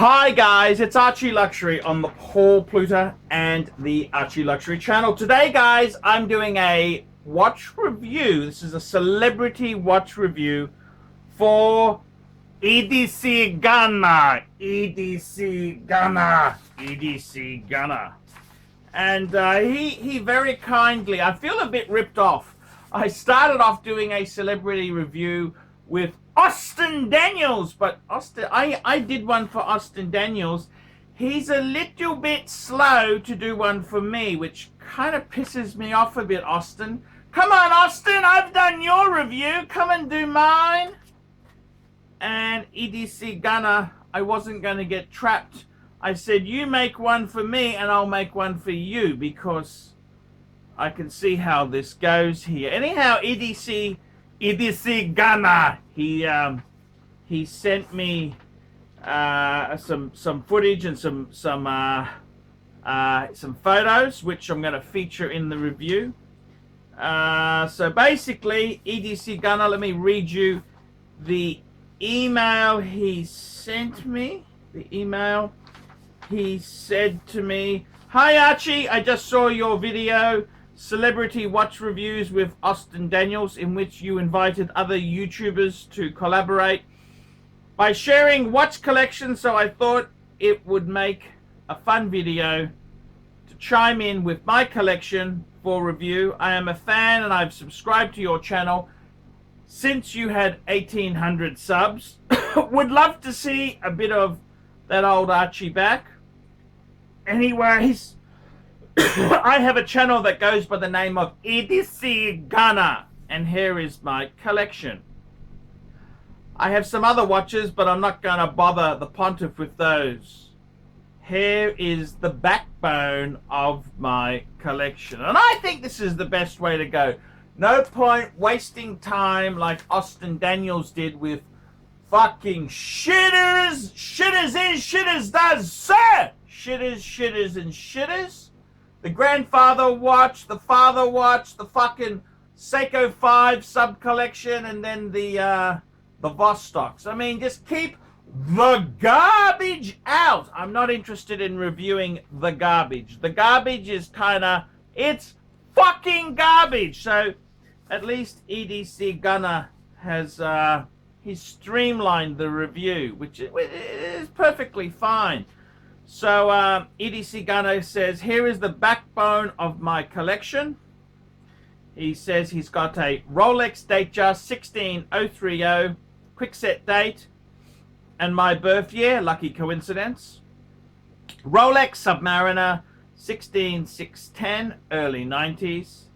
Hi guys, it's ArchieLuxury on the Paul Pluta and the ArchieLuxury channel. Today guys, I'm doing a watch review. This is a celebrity watch review for EDC Ghana. And he very kindly, I feel a bit ripped off. I started off doing a celebrity review with Austin Daniels, but I did one for Austin Daniels. He's a little bit slow to do one for me, which kind of pisses me off a bit, Austin. Come on, Austin, I've done your review. Come and do mine. And EDC Ghana, I wasn't going to get trapped. I said, you make one for me and I'll make one for you, because I can see how this goes here. Anyhow, EDC Ghana, he sent me some footage and some photos, which I'm going to feature in the review. So basically, EDC Ghana, let me read you the email he sent me. The email, he said to me, "Hi Archie, I just saw your video, Celebrity Watch Reviews with Austin Daniels, in which you invited other YouTubers to collaborate by sharing watch collections, so I thought it would make a fun video to chime in with my collection for review. I am a fan and I've subscribed to your channel since you had 1,800 subs. Would love to see a bit of that old Archie back. Anyways, I have a channel that goes by the name of EDC Ghana, and here is my collection. I have some other watches, but I'm not going to bother the pontiff with those. Here is the backbone of my collection, and I think this is the best way to go. No point wasting time like Austin Daniels did with fucking shitters. Shitters is, shitters does, sir. Shitters, and shitters. The grandfather watch, the father watch, the fucking Seiko 5 sub collection, and then the Vostocks. I mean, just keep the garbage out. I'm not interested in reviewing the garbage. The garbage is it's fucking garbage. So at least EDC Ghana has he's streamlined the review, which is perfectly fine. So EDC Ghana says, here is the backbone of my collection. He says he's got a Rolex Datejust 16030, quick set date, and my birth year, lucky coincidence. Rolex Submariner 16610, early 90s.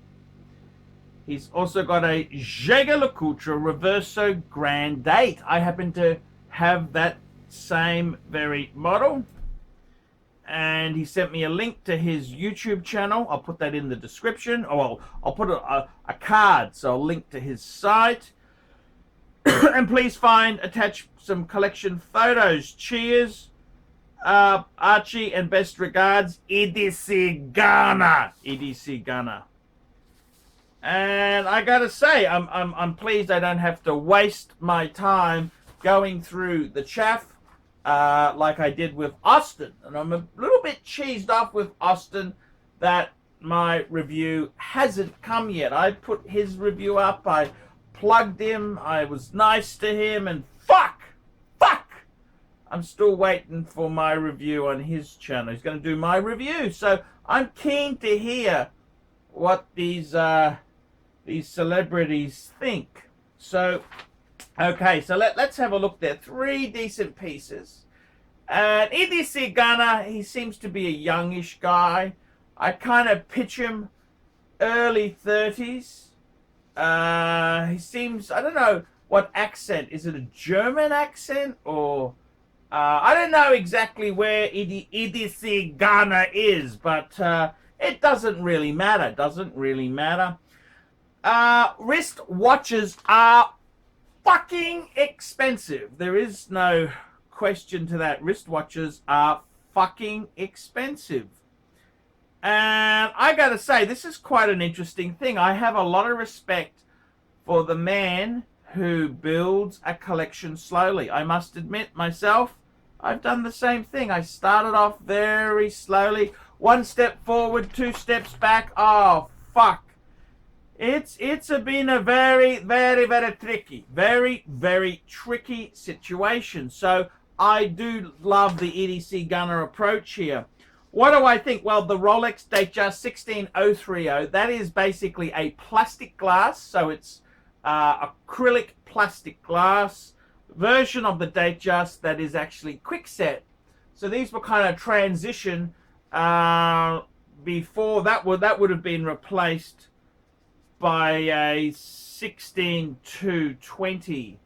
He's also got a ArchieLuxury Reverso Grand Date. I happen to have that same very model. And he sent me a link to his YouTube channel. I'll put that in the description. Oh, I'll put a card, so I'll link to his site. And please attach some collection photos. Cheers, Archie, and best regards, EDC Ghana. EDC Ghana. And I gotta say, I'm pleased I don't have to waste my time going through the chaff like I did with Austin. And I'm a little bit cheesed off with Austin that my review hasn't come yet. I put his review up, I plugged him, I was nice to him, and fuck, I'm still waiting for my review on his channel. He's going to do my review, so I'm keen to hear what these celebrities think. So okay, so let's have a look there. 3 decent pieces. And EDC Ghana, he seems to be a youngish guy. I kind of pitch him early 30s. He seems, I don't know what accent. Is it a German accent? Or, I don't know exactly where EDC Ghana is, but it doesn't really matter. Wrist watches are fucking expensive. There is no question to that. Wristwatches are fucking expensive. And I gotta say, this is quite an interesting thing. I have a lot of respect for the man who builds a collection slowly. I must admit myself, I've done the same thing. I started off very slowly. 1 step forward, 2 steps back. Oh, fuck. It's been a very, very, very tricky situation. So I do love the EDC gunner approach here. What do I think? Well, the Rolex Datejust 16030, that is basically a plastic glass. So it's acrylic plastic glass version of the Datejust that is actually quickset. So these were kind of transition before that would have been replaced by a 16220,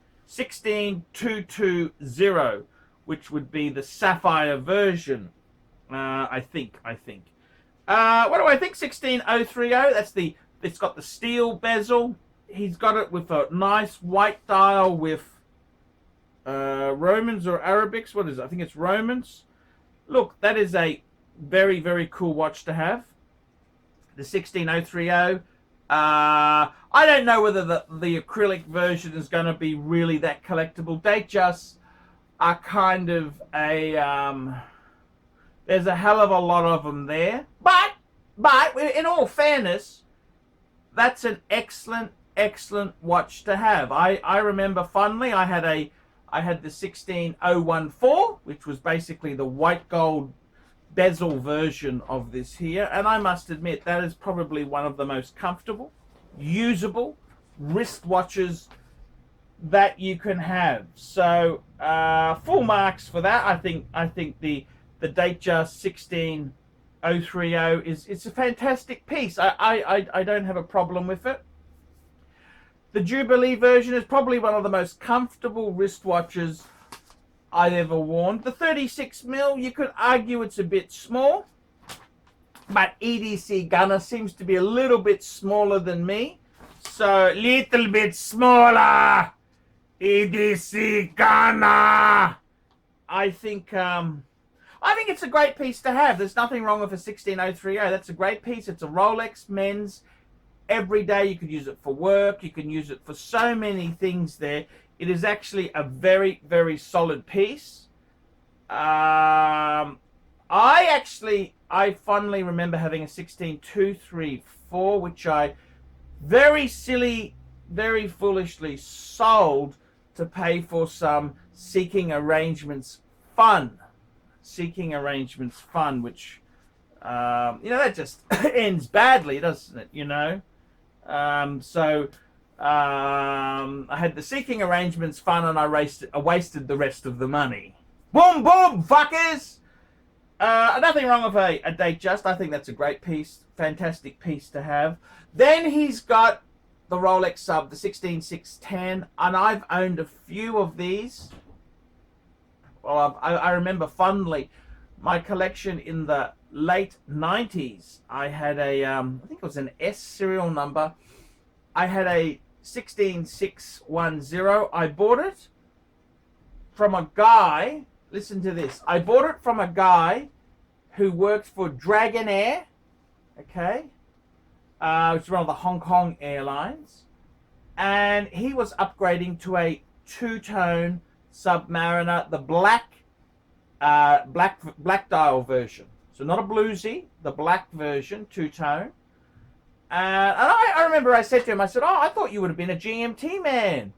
which would be the sapphire version. I think. What do I think? 16030. It's got the steel bezel. He's got it with a nice white dial with Romans or Arabics. What is it? I think it's Romans. Look, that is a very, very cool watch to have. The 16030. I don't know whether the acrylic version is going to be really that collectible. Datejusts are kind of a there's a hell of a lot of them there. But in all fairness, that's an excellent watch to have. I remember fondly. I had the 16014, which was basically the white gold bezel version of this here, and I must admit that is probably one of the most comfortable, usable wristwatches that you can have. So full marks for that. I think the Datejust 16030 is a fantastic piece. I don't have a problem with it. The Jubilee version is probably one of the most comfortable wristwatches I've ever worn. The 36mm, you could argue it's a bit small, but EDC gunner seems to be a little bit smaller than me. So, little bit smaller, EDC gunner. I think it's a great piece to have. There's nothing wrong with a 16030. That's a great piece. It's a Rolex men's. Every day you could use it for work. You can use it for so many things there. It is actually a very, very solid piece. I fondly remember having a 16234, which I very foolishly sold to pay for some Seeking Arrangements fun, which, that just ends badly, doesn't it, I had the Seeking Arrangements fun, and I wasted the rest of the money. Boom, boom, fuckers! Nothing wrong with a Datejust. I think that's a great piece, fantastic piece to have. Then he's got the Rolex sub, the 16610, and I've owned a few of these. Well, I remember fondly my collection in the late 90s. I had a, I think it was an S serial number. I had a 16610. I bought it from a guy. Listen to this. I bought it from a guy who worked for Dragonair. Okay. Which is one of the Hong Kong airlines. And he was upgrading to a two-tone Submariner, the black dial version. So not a bluesy, the black version, two-tone. And I remember I said to him, I said, I thought you would have been a GMT man.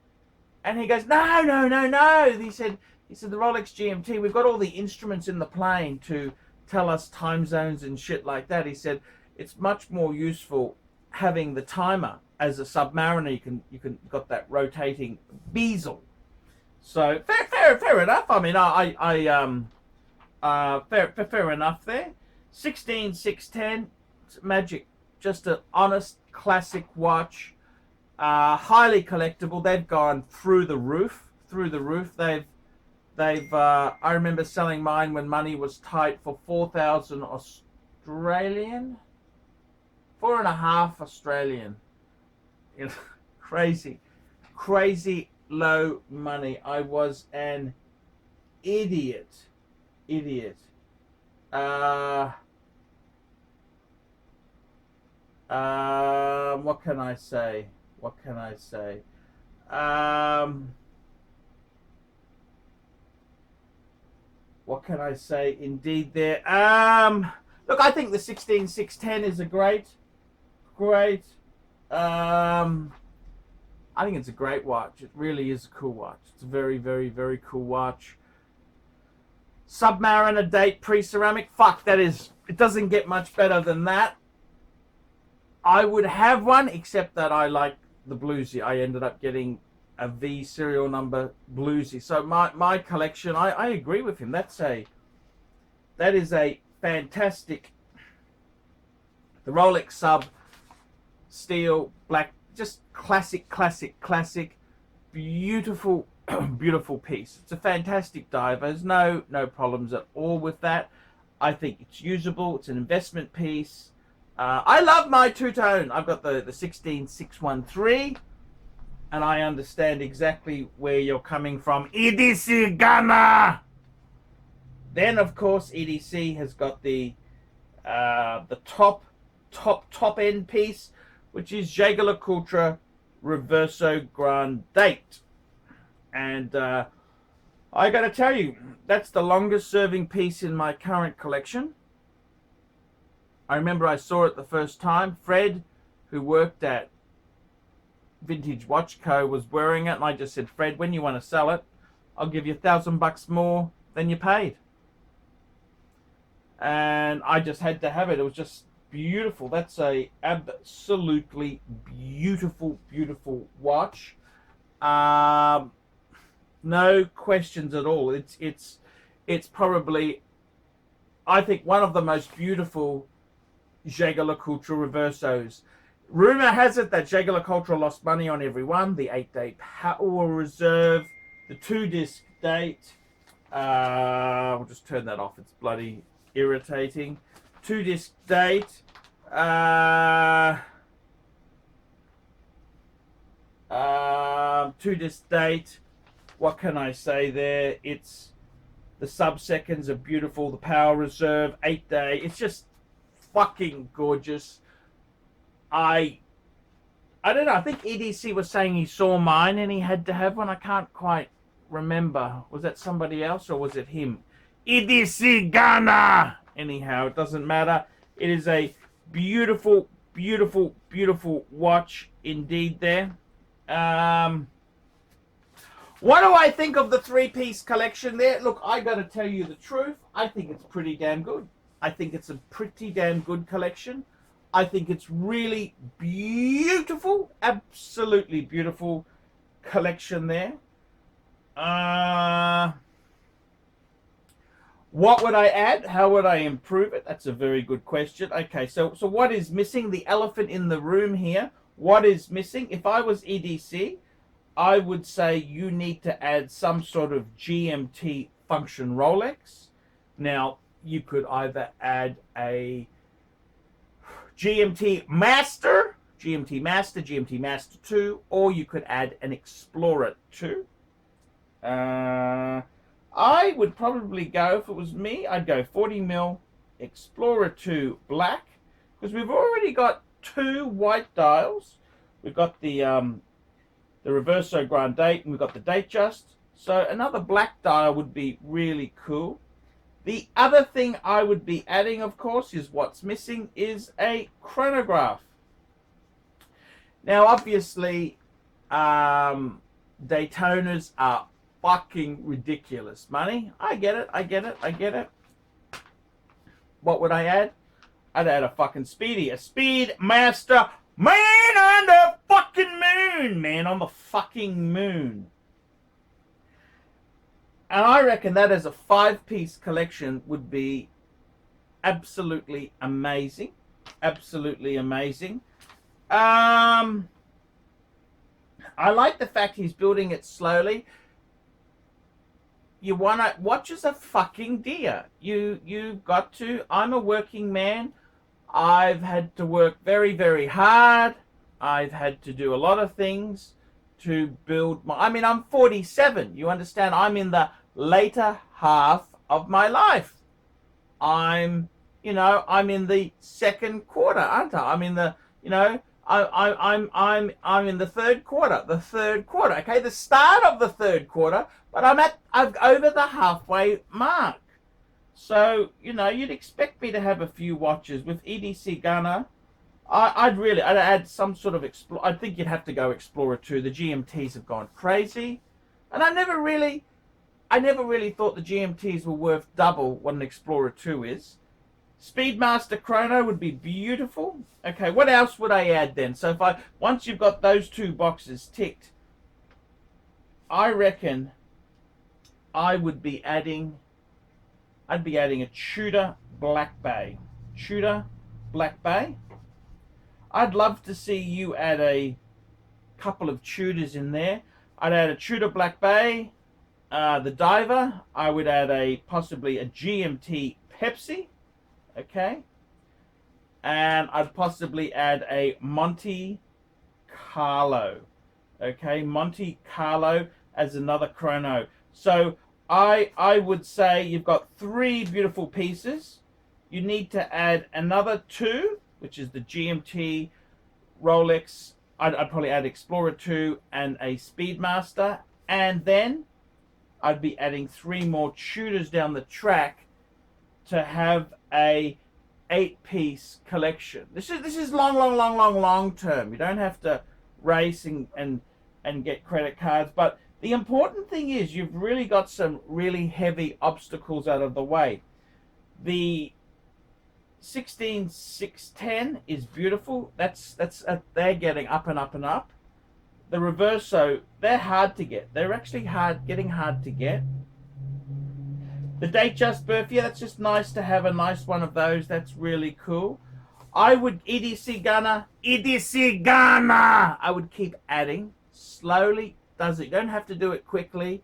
And he goes, no. He said, the Rolex GMT, we've got all the instruments in the plane to tell us time zones and shit like that. He said, it's much more useful having the timer as a Submariner. You can got that rotating bezel. So fair enough. I mean, fair enough there. 16610, magic. Just an honest classic watch, highly collectible. They've gone through the roof. They've I remember selling mine when money was tight for 4,000 Australian, 4.5 Australian. Crazy low money. I was an idiot. What can I say? what can I say? Indeed, there. Look, I think the 16610 is a great. I think it's a great watch. It really is a cool watch. It's a very, very, very cool watch. Submariner date pre-ceramic. Fuck, that is. It doesn't get much better than that. I would have one, except that I like the bluesy. I ended up getting a V serial number bluesy. So my collection, I agree with him. That is a fantastic. The Rolex sub, steel, black, just classic, beautiful, beautiful piece. It's a fantastic dive. There's no problems at all with that. I think it's usable. It's an investment piece. I love my two-tone. I've got the 16613, and I understand exactly where you're coming from. EDC Ghana. Then, of course, EDC has got the top end piece, which is ArchieLuxury Reverso Grand Date. And I got to tell you, that's the longest serving piece in my current collection. I remember I saw it the first time. Fred, who worked at Vintage Watch Co, was wearing it, and I just said, Fred, when you want to sell it, I'll give you $1,000 more than you paid. And I just had to have it. It was just beautiful. That's a absolutely beautiful watch. No questions at all. It's probably, I think, one of the most beautiful ArchieLuxury Reversos. Rumor has it that ArchieLuxury lost money on every one. The 8-day Power Reserve, the 2-disc date. We'll just turn that off. It's bloody irritating. 2-disc date. 2-disc date. What can I say there? It's the sub-seconds are beautiful. The Power Reserve, 8-day. It's just fucking gorgeous. I don't know. I think EDC was saying he saw mine and he had to have one. I can't quite remember. Was that somebody else or was it him? EDC Ghana. Anyhow, it doesn't matter. It is a beautiful watch indeed there. What do I think of the 3-piece collection there? Look, I got to tell you the truth. I think it's pretty damn good. I think it's a pretty damn good collection. I think it's really beautiful, absolutely beautiful collection there. What would I add? How would I improve it? That's a very good question. Okay, so what is missing? The elephant in the room here. What is missing? If I was EDC, I would say you need to add some sort of GMT function Rolex. Now, you could either add a GMT Master, GMT Master 2, or you could add an Explorer 2. I would probably go, if it was me, I'd go 40mm Explorer 2 black, because we've already got 2 white dials. We've got the Reverso Grand Date, and we've got the Date Just. So another black dial would be really cool. The other thing I would be adding, of course, is what's missing is a chronograph. Now, obviously, Daytonas are fucking ridiculous money. I get it. What would I add? I'd add a fucking Speedy, a Speed Master, man on the fucking moon, man on the fucking moon. And I reckon that as a 5-piece collection would be absolutely amazing. Absolutely amazing. I like the fact he's building it slowly. You wanna watch as a fucking deer. You've got to. I'm a working man. I've had to work very, very hard. I've had to do a lot of things to build my. I mean, I'm 47. You understand? I'm in the later half of my life. I'm in the second quarter, aren't I? I'm in the, I'm in the third quarter. Okay, the start of the third quarter, but I'm over the halfway mark. So, you know, you'd expect me to have a few watches. With EDC Gunner, I'd add some sort of I think you'd have to go Explorer 2. The GMTs have gone crazy, and I never really thought the GMTs were worth double what an Explorer 2 is. Speedmaster Chrono would be beautiful. Okay, what else would I add then? So once you've got those two boxes ticked, I reckon I'd be adding a Tudor Black Bay. Tudor Black Bay. I'd love to see you add a couple of Tudors in there. I'd add a Tudor Black Bay, the Diver. I would add possibly a GMT Pepsi, okay, and I'd possibly add a Monte Carlo, okay, Monte Carlo as another chrono. So I would say you've got 3 beautiful pieces. You need to add another 2, which is the GMT, Rolex. I'd probably add Explorer 2 and a Speedmaster, and then I'd be adding 3 more Tudors down the track to have a 8-piece collection. This is long term. You don't have to race and get credit cards, but the important thing is you've really got some really heavy obstacles out of the way. The 16610 is beautiful. They're getting up and up and up. The Reverso, they're hard to get. They're actually getting hard to get. The Datejust Birth, yeah, that's just nice to have a nice one of those. That's really cool. I would EDC Gunner. I would keep adding slowly. You don't have to do it quickly.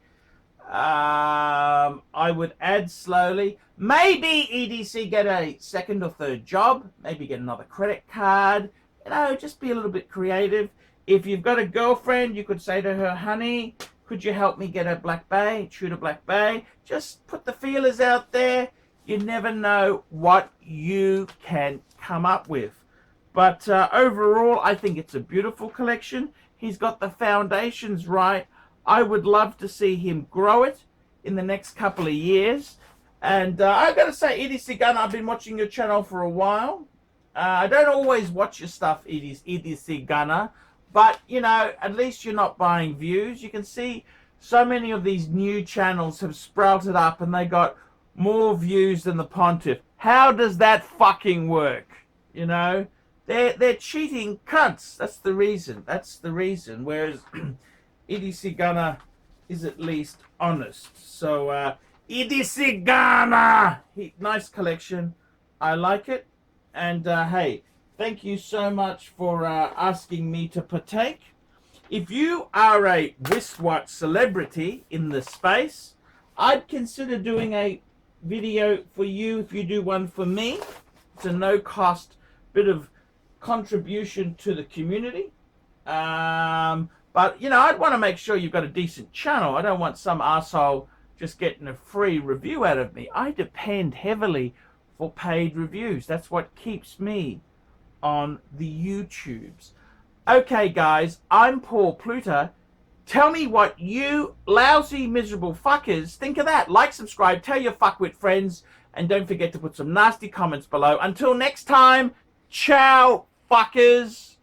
I would add slowly. Maybe EDC get a 2nd or 3rd job. Maybe get another credit card. You know, just be a little bit creative. If you've got a girlfriend, you could say to her, honey, could you help me get a Black Bay, Tudor Black Bay? Just put the feelers out there. You never know what you can come up with. But overall, I think it's a beautiful collection. He's got the foundations right. I would love to see him grow it in the next couple of years. And I've got to say, EDC Gunner, I've been watching your channel for a while. I don't always watch your stuff, EDC Gunner. But, you know, at least you're not buying views. You can see so many of these new channels have sprouted up and they got more views than the Pontiff. How does that fucking work? You know? They're cheating cunts. That's the reason. Whereas EDC Gunner is at least honest. So EDC Gunner, nice collection. I like it. And hey, thank you so much for asking me to partake. If you are a wristwatch celebrity in the space, I'd consider doing a video for you if you do one for me. It's a no-cost bit of contribution to the community. But, you know, I'd want to make sure you've got a decent channel. I don't want some asshole just getting a free review out of me. I depend heavily for paid reviews. That's what keeps me on the YouTubes. Okay, guys, I'm Paul Pluta. Tell me what you lousy, miserable fuckers think of that. Like, subscribe, tell your fuckwit friends, and don't forget to put some nasty comments below. Until next time, ciao, fuckers.